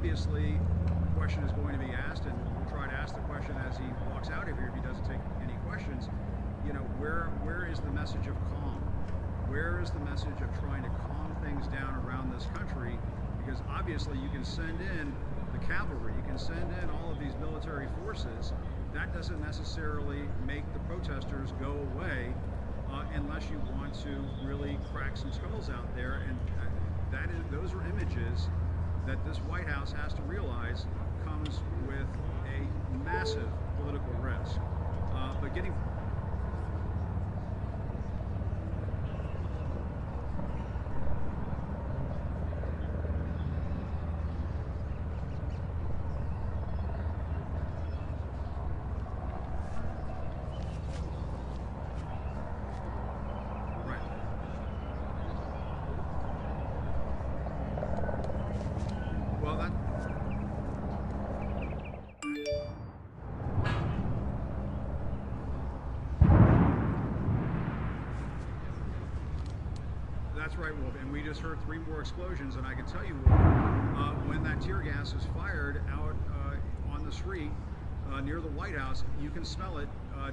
obviously, the question is going to be asked, and we'll try to ask the question as he walks out of here if he doesn't take any questions. You know, where is the message of calm? Where is the message of trying to calm things down around this country? Because obviously you can send in the cavalry, you can send in all of these military forces. That doesn't necessarily make the protesters go away unless you want to really crack some skulls out there. And those are images that this White House has to realize comes with a massive political risk. But getting That's right, Wolf. And we just heard 3 more explosions, and I can tell you, Wolf, when that tear gas is fired out on the street near the White House, you can smell it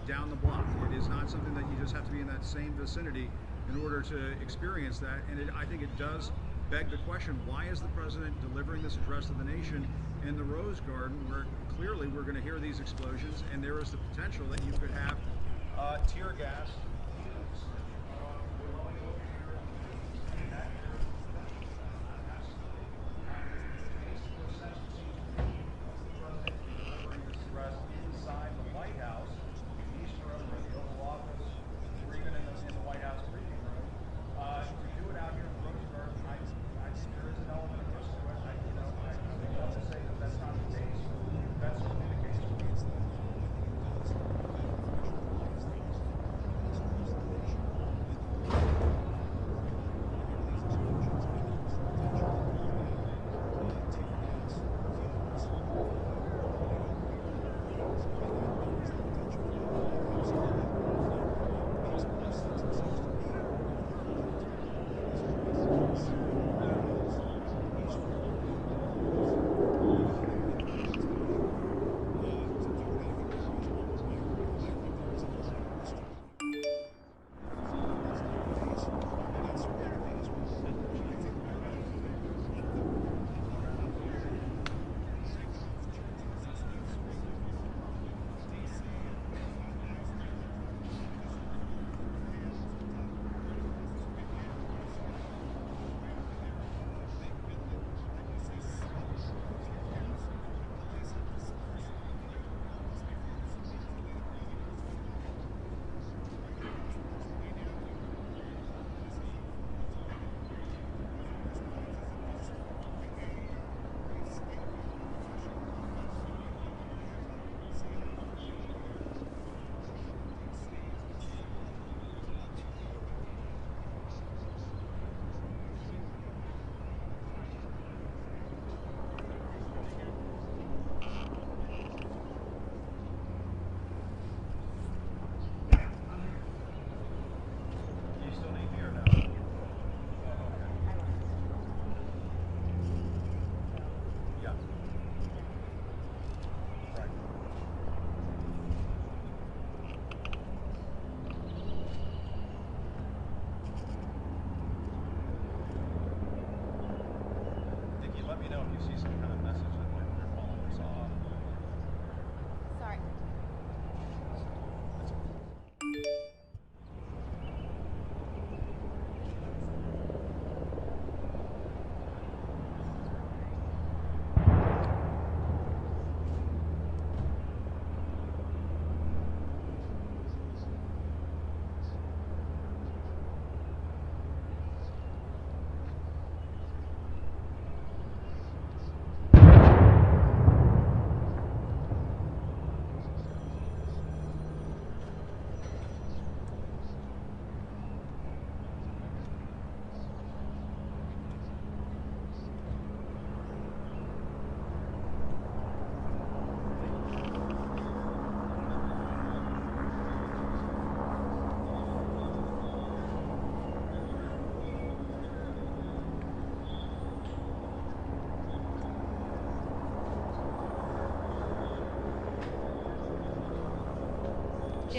down the block. It is not something that you just have to be in that same vicinity in order to experience that. And I think it does beg the question, why is the president delivering this address to the nation in the Rose Garden, where clearly we're going to hear these explosions, and there is the potential that you could have tear gas.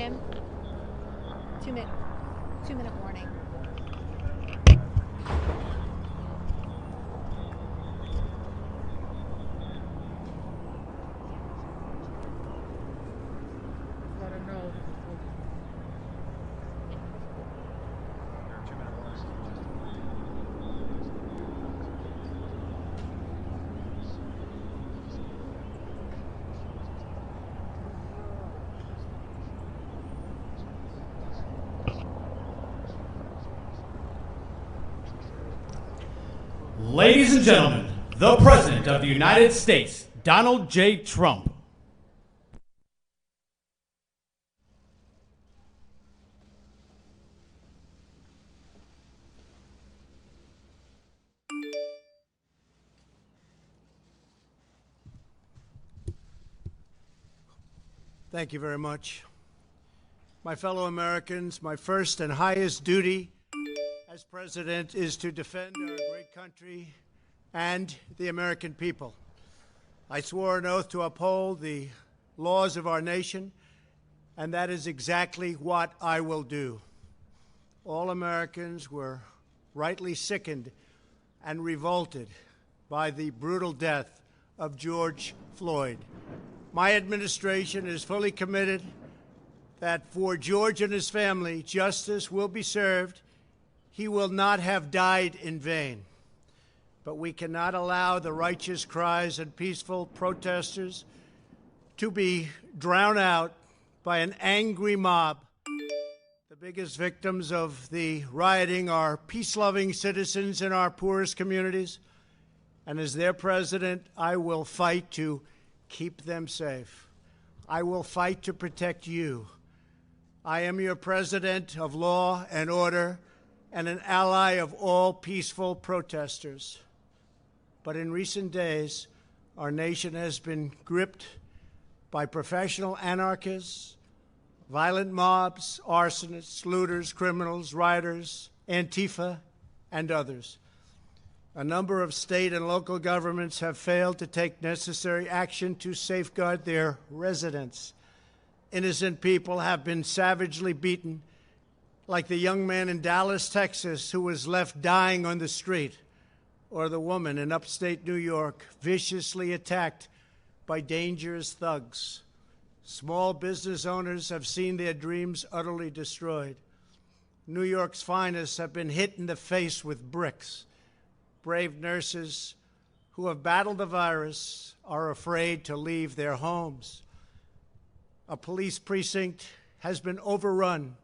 Jim. 2-minute warning. Let her know. There are 2-minute warnings. Ladies and gentlemen, the President of the United States, Donald J. Trump. Thank you very much. My fellow Americans, my first and highest duty as president is to defend our great country and the American people. I swore an oath to uphold the laws of our nation, and that is exactly what I will do. All Americans were rightly sickened and revolted by the brutal death of George Floyd. My administration is fully committed that for George and his family, justice will be served. He will not have died in vain. But we cannot allow the righteous cries and peaceful protesters to be drowned out by an angry mob. The biggest victims of the rioting are peace-loving citizens in our poorest communities. And as their president, I will fight to keep them safe. I will fight to protect you. I am your president of law and order and an ally of all peaceful protesters. But in recent days, our nation has been gripped by professional anarchists, violent mobs, arsonists, looters, criminals, rioters, Antifa, and others. A number of state and local governments have failed to take necessary action to safeguard their residents. Innocent people have been savagely beaten, like the young man in Dallas, Texas, who was left dying on the street, or the woman in upstate New York viciously attacked by dangerous thugs. Small business owners have seen their dreams utterly destroyed. New York's finest have been hit in the face with bricks. Brave nurses who have battled the virus are afraid to leave their homes. A police precinct has been overrun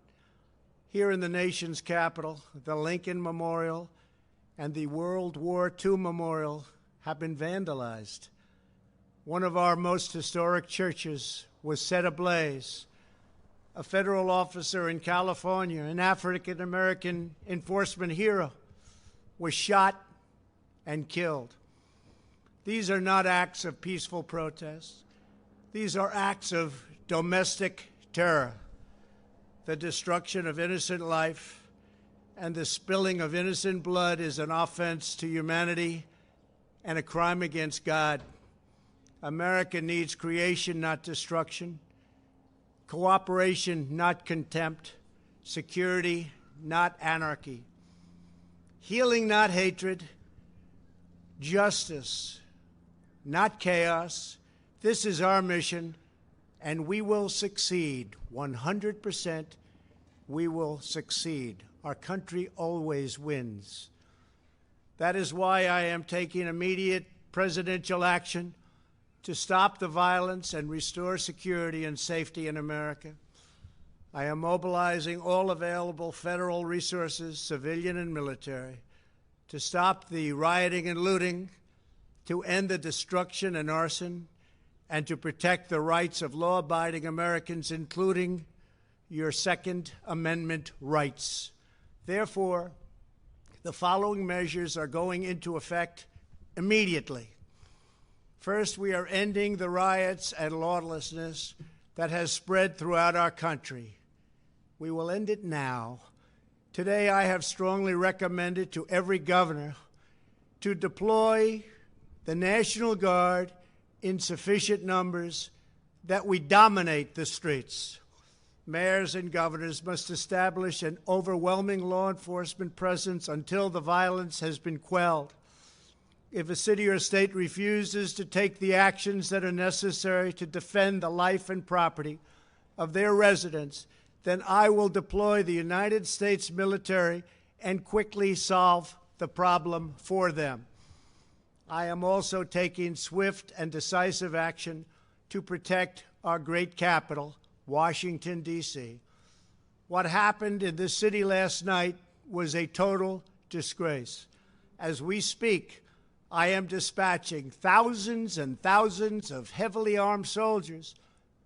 here in the nation's capital. The Lincoln Memorial and the World War II Memorial have been vandalized. One of our most historic churches was set ablaze. A federal officer in California, an African-American enforcement hero, was shot and killed. These are not acts of peaceful protest. These are acts of domestic terror. The destruction of innocent life and the spilling of innocent blood is an offense to humanity and a crime against God. America needs creation, not destruction. Cooperation, not contempt. Security, not anarchy. Healing, not hatred. Justice, not chaos. This is our mission, and we will succeed. 100%, we will succeed. Our country always wins. That is why I am taking immediate presidential action to stop the violence and restore security and safety in America. I am mobilizing all available federal resources, civilian and military, to stop the rioting and looting, to end the destruction and arson, and to protect the rights of law-abiding Americans, including your Second Amendment rights. Therefore, the following measures are going into effect immediately. First, we are ending the riots and lawlessness that has spread throughout our country. We will end it now. Today, I have strongly recommended to every governor to deploy the National Guard in sufficient numbers that we dominate the streets. mayors and governors must establish an overwhelming law enforcement presence until the violence has been quelled. If a city or state refuses to take the actions that are necessary to defend the life and property of their residents, then I will deploy the United States military and quickly solve the problem for them. I am also taking swift and decisive action to protect our great capital, Washington, D.C. What happened in this city last night was a total disgrace. As we speak, I am dispatching thousands and thousands of heavily armed soldiers,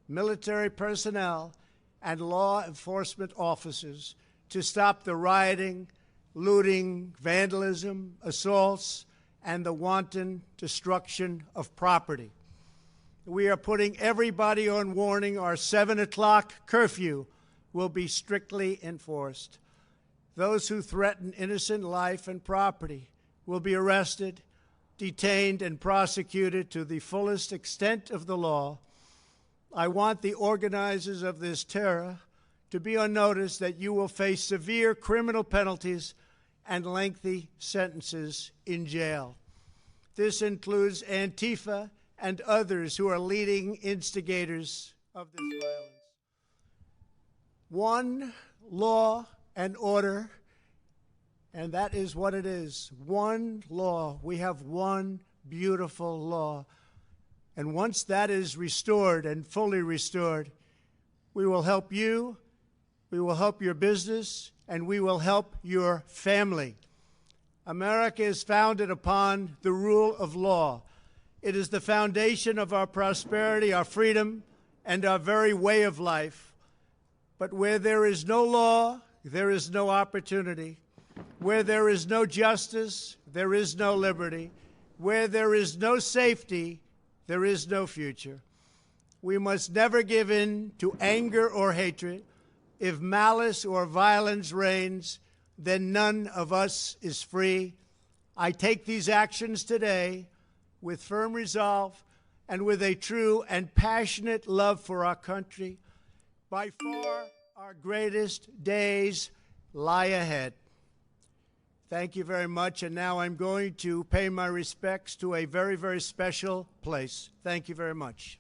military personnel, and law enforcement officers to stop the rioting, looting, vandalism, assaults, and the wanton destruction of property. We are putting everybody on warning. Our 7 o'clock curfew will be strictly enforced. Those who threaten innocent life and property will be arrested, detained, and prosecuted to the fullest extent of the law. I want the organizers of this terror to be on notice that you will face severe criminal penalties and lengthy sentences in jail. This includes Antifa and others who are leading instigators of this violence. One law and order, and that is what it is. One law. We have one beautiful law. And once that is restored and fully restored, we will help you, we will help your business, and we will help your family. America is founded upon the rule of law. It is the foundation of our prosperity, our freedom, and our very way of life. But where there is no law, there is no opportunity. Where there is no justice, there is no liberty. Where there is no safety, there is no future. We must never give in to anger or hatred. If malice or violence reigns, then none of us is free. I take these actions today with firm resolve and with a true and passionate love for our country. By far, our greatest days lie ahead. Thank you very much, and now I'm going to pay my respects to a very, very special place. Thank you very much.